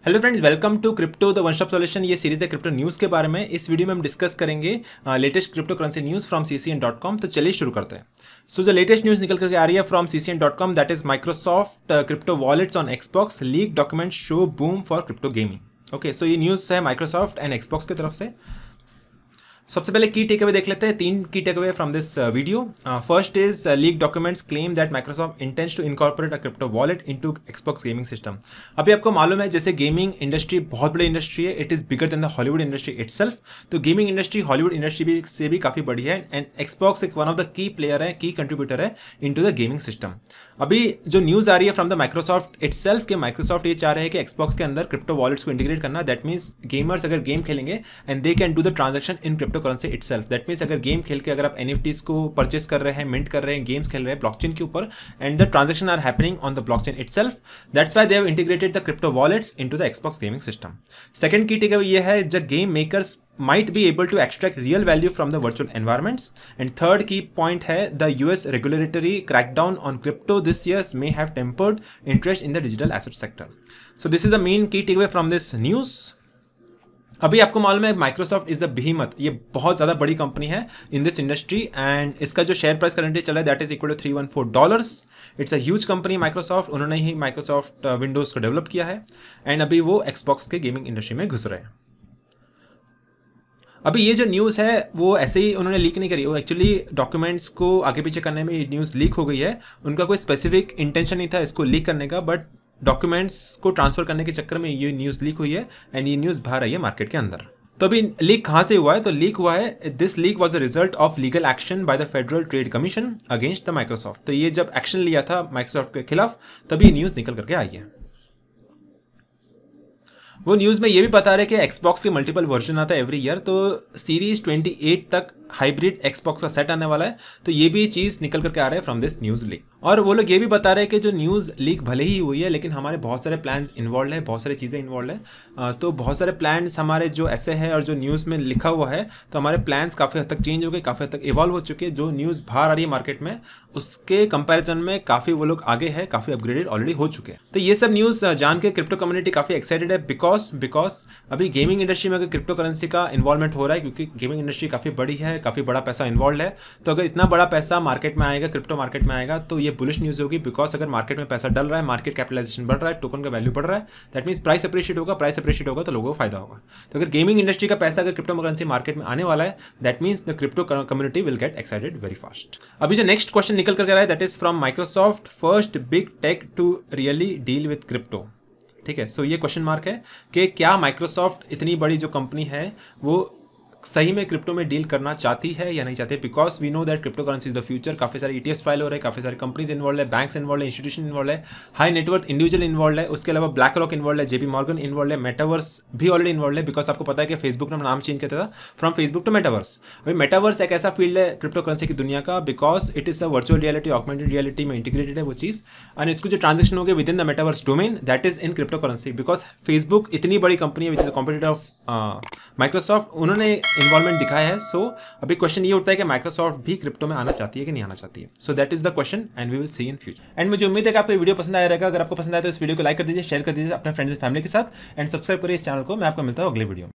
Hello friends, welcome to crypto the one stop solution. ये series है crypto news के बारे में। इस वीडियो में हम डिस्कस करेंगे latest crypto currency news from ccn.com। तो चलिए शुरू करते हैं। सो जो लेटेस्ट न्यूज़ निकल करके आ रही है from ccn.com, that is Microsoft crypto wallets on Xbox leak document show boom for crypto gaming. Okay, so ये न्यूज़ है माइक्रोसॉफ्ट एंड एक्सबॉक्स की तरफ से। सबसे पहले की टेक अवे देख लेते हैं। 3 की take away from this video. First is leak documents claim that Microsoft intends to incorporate a crypto wallet into Xbox gaming system. अभी आपको मालूम है जैसे गेमिंग इंडस्ट्री बहुत बड़ी इंडस्ट्री है, it is bigger than the Hollywood industry itself. तो gaming industry Hollywood industry से भी काफ़ी बड़ी है एंड एक्सबॉक्स एक one of the key player है, की कंट्रीब्यूटर है इनटू द गेमिंग सिस्टम। अभी जो न्यूज़ आ रही है फ्रॉम द माइक्रोसॉफ्ट इटसेल्फ कि माइक्रोसॉफ्ट ये चाह रहे हैं कि एक्सबॉक्स के अंदर क्रिप्टो वॉलेट्स को इंटीग्रेट करना। दैट मीन्स गेमर्स अगर गेम खेलेंगे and they can do the transaction in crypto currency itself. That means अगर गेम खेल के अगर आप NFTs को परचेस कर रहे हैं, मिंट कर रहे हैं, गेम्स खेल रहे हैं ब्लॉकचेन के ऊपर and the transaction are happening on the blockchain itself, that's why they have integrated the crypto wallets into the Xbox gaming system. Second की टेकअवे ये है the game makers might be able to extract real value from the virtual environments. And third key point है the US regulatory crackdown on crypto this year may have tempered interest in the digital asset sector. So this is the main key takeaway from this news. अभी आपको मालूम है Microsoft is a behemoth, ये बहुत ज़्यादा बड़ी company है in this industry and इसका जो शेयर प्राइस करंटली चला है that is equal to $314। It's a huge company Microsoft. उन्होंने ही माइक्रोसॉफ्ट विंडोज़ को डेवलप किया है एंड अभी वो एक्सबॉक्स के गेमिंग इंडस्ट्री में घुस रहे हैं। अभी ये जो न्यूज़ है वो ऐसे ही उन्होंने लीक नहीं करी, वो एक्चुअली डॉक्यूमेंट्स को आगे पीछे करने में ये न्यूज़ लीक हो गई है। उनका कोई स्पेसिफिक इंटेंशन नहीं था इसको लीक करने का, बट डॉक्यूमेंट्स को ट्रांसफ़र करने के चक्कर में ये न्यूज़ लीक हुई है एंड ये न्यूज़ बाहर आई है मार्केट के अंदर। तो अभी लीक कहाँ से हुआ है? तो लीक हुआ है, this leak was a result of legal action by the federal trade commission against the Microsoft. तो ये जब एक्शन लिया था माइक्रोसॉफ्ट के खिलाफ तभी ये न्यूज़ निकल करके आई है। वो न्यूज़ में ये भी बता रहे कि एक्सबॉक्स के मल्टीपल वर्जन आता है एवरी ईयर, तो सीरीज 28 तक हाइब्रिड एक्सबॉक्स का सेट आने वाला है। तो ये भी चीज़ निकल करके आ रहा है फ्रॉम दिस न्यूज़ लीक। और वो लोग ये भी बता रहे हैं कि जो न्यूज़ लीक भले ही हुई है लेकिन हमारे बहुत सारे प्लान्स इन्वॉल्व है, बहुत सारी चीज़ें इन्वॉल्व है। तो बहुत सारे प्लान्स हमारे जो ऐसे हैं और जो न्यूज़ में लिखा हुआ है तो हमारे प्लान्स काफ़ी हद तक चेंज हो गए, काफ़ी हद तक इवॉल्व हो चुके हैं। जो न्यूज़ बाहर आ रही है मार्केट में उसके कंपैरिजन में काफ़ी वो लोग आगे है, काफ़ी अपग्रेडेड ऑलरेडी हो चुके हैं। तो ये सब न्यूज़ जान के क्रिप्टो कम्युनिटी काफ़ी एक्साइटेड है बिकॉज अभी गेमिंग इंडस्ट्री में अगर क्रिप्टो करेंसी का इन्वॉल्वमेंट हो रहा है क्योंकि गेमिंग इंडस्ट्री काफ़ी बड़ी है, काफ़ी बड़ा पैसा इन्वॉल्व है। तो अगर इतना बड़ा पैसा मार्केट में आएगा, क्रिप्टो मार्केट में आएगा तो ये बुलिश न्यूज़ होगी। बिकॉज अगर मार्केट में पैसा डल रहा है, मार्केट कैपिटलाइजेशन बढ़ रहा है, टोकन का वैल्यू बढ़ रहा है, दैट मीन्स प्राइस अप्रिशिएट होगा। प्राइस अप्रिशिएट होगा तो लोगों को फायदा होगा। तो अगर गेमिंग इंडस्ट्री का पैसा अगर क्रिप्टो करेंसी मार्केट में आने वाला है that means the crypto community will get excited very fast. अभी जो नेक्स्ट क्वेश्चन निकल कर रहा है that is from Microsoft, first big tech to really deal with crypto. ठीक है, सो ये क्वेश्चन मार्क है कि क्या माइक्रोसॉफ्ट इतनी बड़ी जो कंपनी है वो सही में क्रिप्टो में डील करना चाहती है या नहीं चाहती है। Because we know that crypto currency is the future. काफ़ी सारे ETFs फाइल हो रहे हैं, काफ़ी सारी कंपनीज इन्वॉल्व है, बैंक्स इन्वॉल्व है, इंस्टीट्यूशन इन्वॉल्व है, हाई नेटवर्थ इंडिविजुअल इन्वॉल्व है, उसके अलावा ब्लैक रॉक इन्वॉल्व है, JP मॉर्गन इन्वॉल्व है, मेटावर्स भी ऑलरेडी इन्वॉल्व है। बिकॉज आपको पता है कि फेसबुक ने नाम चेंज किया था फ्रॉम फेसबुक टू मेटावर्स। अभी मेटावर्स एक ऐसा फील्ड है क्रिप्टो करेंसी की दुनिया का because it is a virtual reality, augmented reality में इंटीग्रेटेड है वो चीज़। और इसको जो ट्रांजेक्शन हो गए with in the metaverse domain that is in crypto currency. Because Facebook इतनी बड़ी कंपनी है which is competitor of Microsoft, उन्होंने इन्वॉल्वमेंट दिखाया है। सो अभी क्वेश्चन ये उठता है कि माइक्रोसॉफ्ट भी क्रिप्टो में आना चाहती है कि नहीं आना चाहती है। So that is the question and we will see in future. And मुझे उम्मीद है कि आपको वीडियो पसंद आया रहेगा। अगर आपको पसंद आया तो इस वीडियो को लाइक कर दीजिए, शेयर कर दीजिए अपने फ्रेंड्स एंड फैमिली के साथ एंड सब्सक्राइब करिए इस चैनल को। मैं आपको मिलता हूँ अगले वीडियो में।